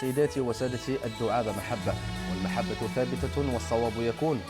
سيداتي وسادتي، الدعابة محبة، والمحبة ثابتة والصواب يكون.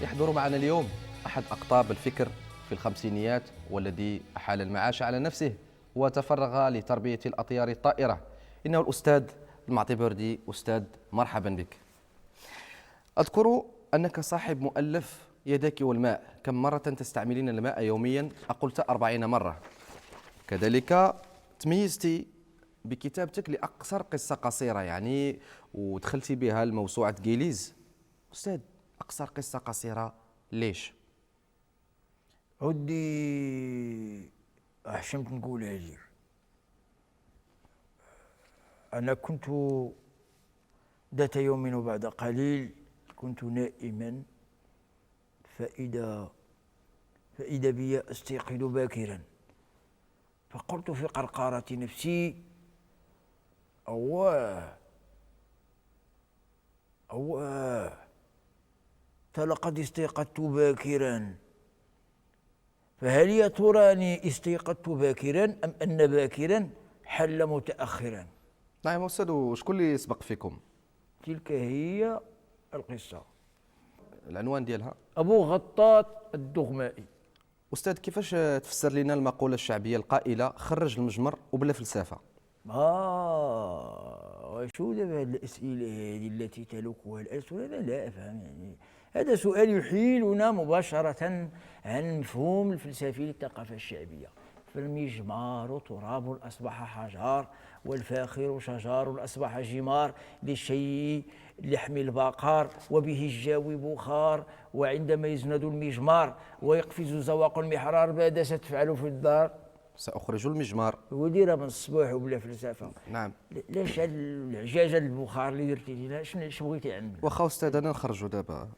يحضر معنا اليوم أحد أقطاب الفكر في الخمسينيات، والذي أحال المعاش على نفسه وتفرغ لتربية الأطيار الطائرة. إنه الأستاذ المعطي بردي. أستاذ، مرحبا بك. أذكر أنك صاحب مؤلف يدك والماء. كم مرة تستعملين الماء يوميا؟ قلت 40 مرة. كذلك تميزتي بكتابتك لأقصر قصة قصيرة، يعني ودخلتي بها الموسوعة جيليز. أستاذ، أقصر قصة قصيرة ليش؟ ودي أحشمت نقول هذه. أنا كنت ذات يوم وبعد قليل كنت نائما، فإذا بي أستيقظ باكرا، فقلت في قرقرة نفسي: أواه فلقد استيقظت باكرا. فهل يا تراني استيقظت باكرا أم أن باكرا حل متأخرا؟ نعم أستاذ، وشكون اللي سبق فيكم؟ تلك هي القصة. العنوان ديالها؟ أبو غطاط الدغمائي. أستاذ، كيفاش تفسر لنا المقولة الشعبية القائلة خرج المجمر وبلا فلسفة؟ وشو دابا هاد الأسئلة هذه التي تلوكها الألسن؟ أنا لا أفهم. يعني هذا سؤال يحيلنا مباشرة عن مفهوم الفلسفي للثقافة الشعبية. فالمجمار تراب أصبح حجار، والفاخر شجار أصبح جمار، للشيء لحم البقار وبه الجاوي بخار، وعندما يزند المجمار ويقفز زواق المحرار ماذا ستفعل في الدار؟ سأخرج المجمار. وديرها من الصباح وبلا فلسفة. نعم. ليش العجاجة البخار اللي درتي لنا؟ شنو بغيتي عندنا؟ واخا أستاذ، أنا نخرجوا دابا.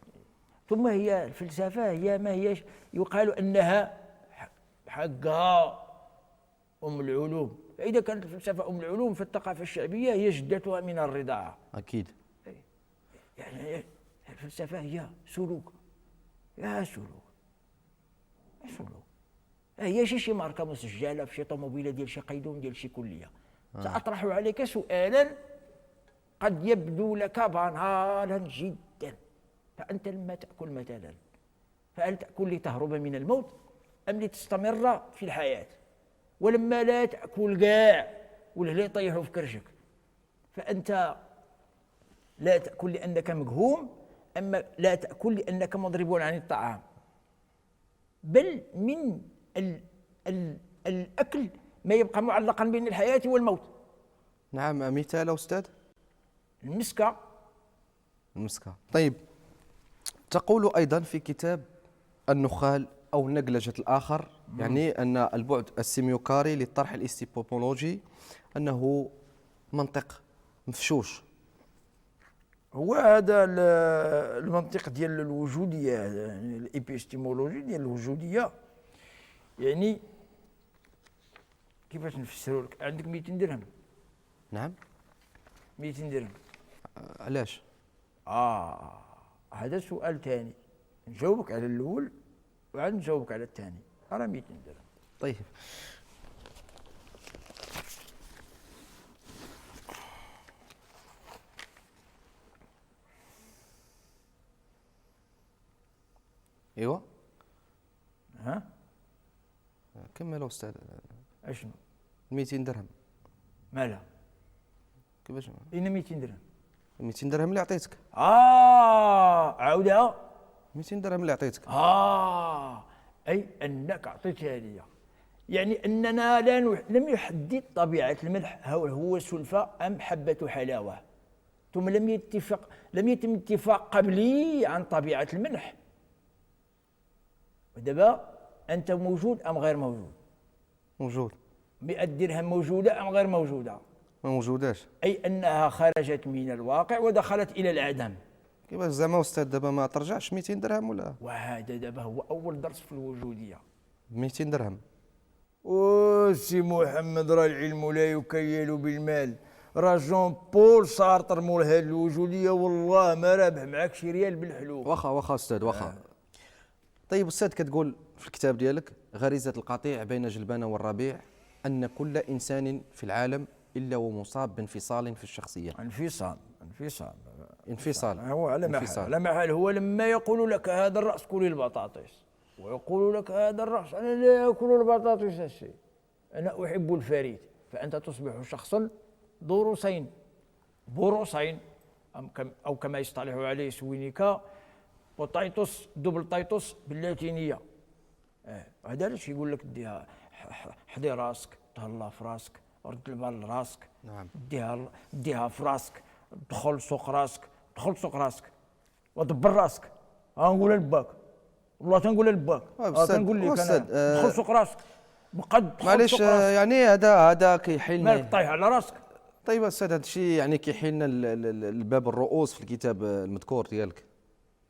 ثم هي الفلسفة هي ما هيش يقال أنها حقها أم العلوم. فإذا كانت الفلسفة أم العلوم فالثقافة الشعبية هي جدتها من الرضاعة. أكيد. يعني الفلسفة هي سلوك. يا سلوك هي شي ماركة مسجلة في شي طوموبيلة ديال شي قيدوم ديال شي كلية. سأطرح عليك سؤالا قد يبدو لك بنالا جدا. فأنت لما تأكل مثلا، فهل تأكل لتهرب من الموت أم لتستمر في الحياة؟ ولما لا تأكل كاع والهلا يطيحوا في كرشك، فأنت لا تأكل لأنك مقهوم، أما لا تأكل لأنك مضرب عن الطعام. بل من الأكل ما يبقى معلقا بين الحياة والموت. نعم، مثال أستاذ؟ المسكة. طيب، تقول أيضا في كتاب النخال أو نقلجة الآخر، يعني أن البعد السيميوكاري للطرح الاستيبولوجي أنه منطق مفشوش. هو هذا المنطق ديال الوجودية، يعني الإبيستيمولوجي ديال الوجودية. يعني كيفاش نفسروا لك؟ عندك 200 درهم. نعم. 200 درهم. علاش؟ هذا سؤال ثاني. نجاوبك على الأول وعاد نجاوبك على الثاني. راه 200 درهم. طيب. ايوا. كمل أستاذ. اشنو 200 درهم؟ مالها؟ كيفاش؟ أين 200 درهم؟ 200 درهم اللي عطيتك. عاودها. 200 درهم اللي عطيتك. أي أنك أعطيتها لي. يعني أننا لم يحدد طبيعة الملح هل هو سلفة أم حبة حلاوة. ثم لم يتم اتفاق قبلي عن طبيعة الملح. ودابا أنت موجود أم غير موجود؟ موجود. 100 درهم موجودة أم غير موجودة؟ ما موجوداش. أي أنها خرجت من الواقع ودخلت إلى العدم. كيفاش زعما أستاذ دابا ما ترجعش 200 درهم ولا؟ وهذا دابا هو أول درس في الوجودية. 200 درهم. سي محمد، راه العلم لا يكيل بالمال. راه جون بول سارتر مول هاد الوجودية والله ما رابح معاك شي ريال بالحلول. واخا أستاذ واخا. طيب أستاذ، كتقول في الكتاب ديالك غريزة القطيع بين جلبانة والربيع أن كل إنسان في العالم إلا ومصاب بانفصال في الشخصية. انفصال هو على انفصال. محل، على محل. هو لما يقول لك هذا الرأس كل البطاطس، ويقول لك هذا الرأس أنا لا أكل البطاطس الشيء، أنا أحب الفريد، فأنت تصبح شخصا ضروسين بوروسين، أو كما يصطلح عليه سوينيكا وطيطس، دبل طيطس باللاتينية. هذا علاش يقول لك ديها حضي راسك، تهلا في راسك، رد البال لراسك. نعم. ديها في راسك، دخل سوق راسك ودبر راسك. نقولها لباك، والله تنقولها لباك، تنقول لك انا دخل سوق راسك، بقد معليش يعني هذا كيحيل مالك طايح على راسك. طيب استاذ، هذا الشيء يعني كيحيلنا الباب الرؤوس في الكتاب المذكور ديالك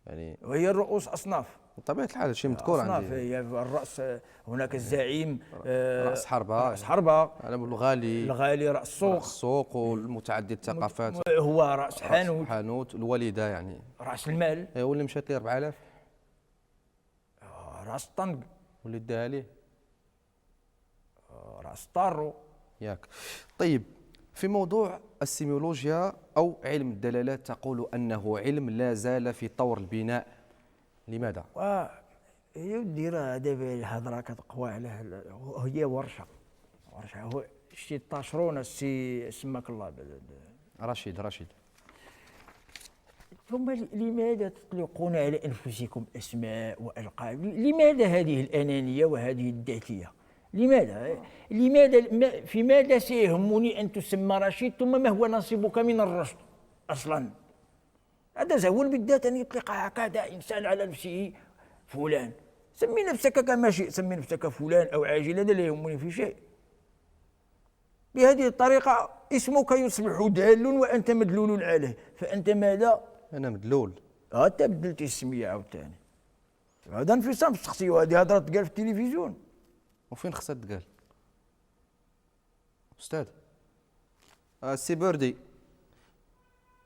يعني. وهي الرؤوس اصناف بطبيعه الحال شيء مذكور أصناف. عندي. هي الراس هناك الزعيم، راس حربه، انا بقول الغالي راس السوق والمتعدد الثقافات، هو راس حانوت الوالده يعني راس المال. واللي مشات لي 4000 راس طنق واللي داها ليه راس طارو ياك. طيب، في موضوع السيميولوجيا أو علم الدلالات تقول أنه علم لا زال في طور البناء، لماذا؟ هي ودي راه دابا الهضره كتقوى على هي ورشه. هو شتي طاشرون السي سماك الله رشيد. ثم لماذا تطلقون على انفسكم اسماء والقاب؟ لماذا هذه الانانيه وهذه الذاتيه؟ لماذا في ماذا سيهمني ان تسمى رشيد ثم ما هو نصيبك من الرشد اصلا؟ هذا زول بالذات ان يطلق هكذا انسان على نفسه فلان. سمي نفسك كما شئت، سمي نفسك فلان او عاجل، هذا لا يهمني في شيء. بهذه الطريقه اسمك يصبح دال وانت مدلول عليه، فانت ماذا؟ أنا مدلول. انت بدلت السميه عاوتاني. هذا انفصام في الشخصيه، وهذه هضره تقال في التلفزيون. وفين خصها تقال؟ أستاذ سي بوردي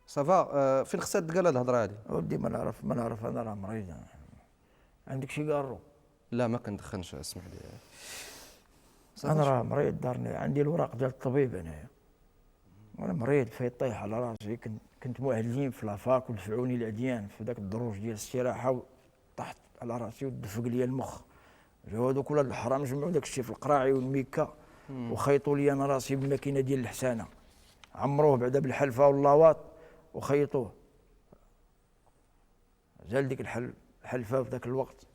صافا، فين خصها تقال هذه الهضره هذه؟ ودي ما نعرف انا راه مريض. عندك شي قارو؟ لا ما كندخنش، اسمح لي. انا راه مريض، دارني عندي الوراق ديال الطبيب انايا، وانا مريض فايت طايح على راسي. كنت معلم في لافاك ودفعوني العديان في ذاك الدروج ديال الاستراحه، وطحت على راسي ودفق لي المخ. جاو هذوك ولاد الحرام جمعوا داك الشيء في القراعي والميكا وخيطوا لي انا راسي بالماكينه ديال الحسانه، عمروه بعدا بالحلفه واللاواط وخيطوه. زال ديك الحلفه في ذاك الوقت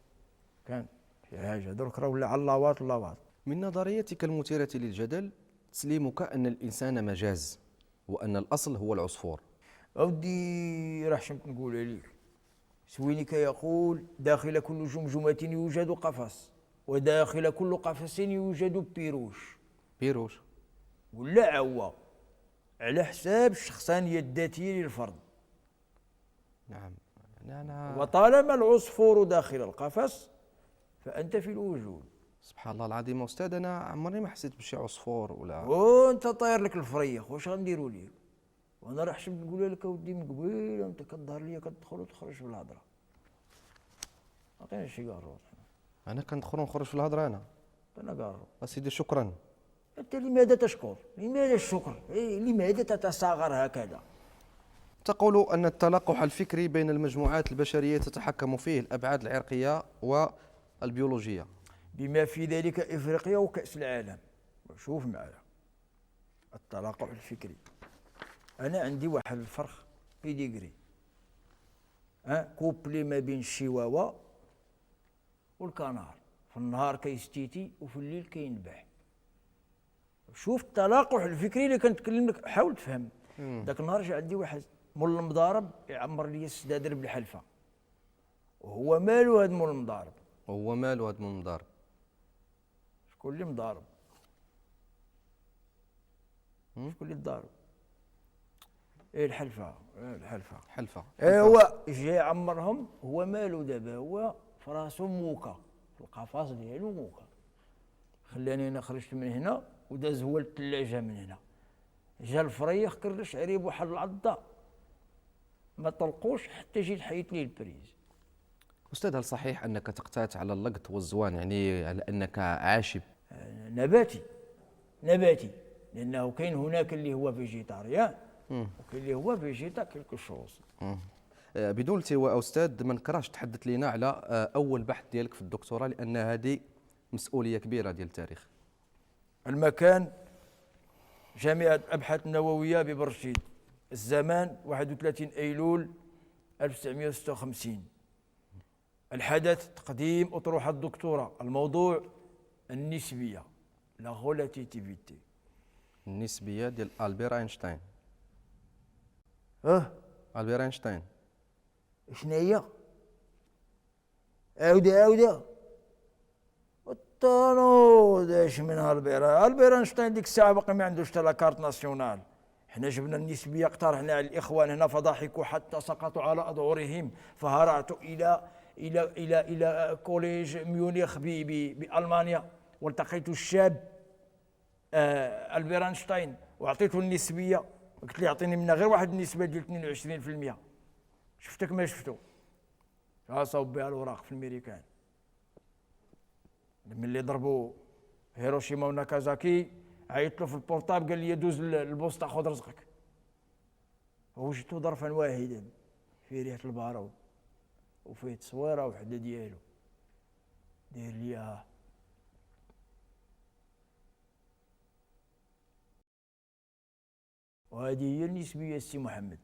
كان شي حاجه، درك راه ولا على اللاواط. من نظريتك المثيرة للجدل تسليمك أن الإنسان مجاز وأن الأصل هو العصفور. أودي راح شمت نقول لك، سوينك يقول داخل كل جمجمة يوجد قفص، وداخل كل قفص يوجد بيروش ولا عوا، على حساب الشخصانية الذاتية للفرد. نعم. وطالما العصفور داخل القفص فأنت في الوجود. سبحان الله العظيم أستاذ، أنا عمري ما حسيت بشي عصفور ولا. وأنت طاير لك الفريخ، واش غنديروا ليك؟ وانا راح شفت نقول لك اودي من قبيل انت كظهر لي كتدخل وتخرج بالهضره. عطيني شي قارو. انا كندخل ونخرج في الهضره انا قارو. اسيدي شكرا. انت لماذا تشكر؟ لماذا الشكر؟ لماذا تتصاغر هكذا؟ تقول ان التلقح الفكري بين المجموعات البشريه تتحكم فيه الابعاد العرقيه والبيولوجيه، بما في ذلك افريقيا وكاس العالم. شوف معايا التلقح الفكري. أنا عندي واحد الفرخ بيديغري، كوبلي ما بين الشيواوا والكنار، في النهار كيستيتي وفي الليل كينبح. شوف التلاقح الفكري اللي كنتكلم لك، حاول تفهم. ذاك النهار جا عندي واحد مول المضارب يعمر لي السدادر بالحلفه، وهو مالو هاد مول المضارب؟ شكون اللي مضارب؟ شكون اللي ضارب؟ الحلفه. هو جاي يعمرهم، هو مالو دابا؟ هو فراسو موكا، في القفص ديالو موكا. خلاني انا خرجت من هنا وداز هو للثلاجه من هنا. جا الفريخ كرش عريب واحد العضه، ما طلقوش حتى جيت حيت ليه البريز. استاذ، هل صحيح انك تقتات على اللقط والزوان، يعني على انك عاشب؟ نباتي لانه كاين هناك اللي هو فيجيتاريان وكاين اللي هو فيجيتا كيلكو شوز. بدون التواء أستاذ، ما نكرهش تحدث لنا على أول بحث ديالك في الدكتوراه، لأن هذه مسؤولية كبيرة ديال التاريخ. المكان جامعة أبحاث النووية ببرشيد، الزمان 31 أيلول 1956. الحدث تقديم أطروحة الدكتوراه، الموضوع النسبية، لا غولاتيفيتي. النسبية ديال ألبير أينشتاين. ألبير أينشتاين شنو هي؟ عاودة الطانود اش من البير أينشتاين ديك الساعة باقي ما عندوش حتى لاكارت ناسيونال. حنا جبنا النسبية، اقترحنا على الإخوان هنا فضحكوا حتى سقطوا على أظهرهم، فهرعت إلى كوليج ميونخ بألمانيا، والتقيت الشاب ألبير أينشتاين وأعطيته النسبية، قلت له اعطيني منها غير واحد النسبة ديال 22%. شفتك ما شفتو، صوب بها الوراق في الميريكان. ملي ضربوا هيروشيما وناكازاكي عيطت له في البورتاب، قال لي دوز البوسطة خذ رزقك. وجدته ظرفا واحدا في ريحة البارود وفيه تصويرة وحدة ديالو، دير لي وهذه هي النسبية السي محمد.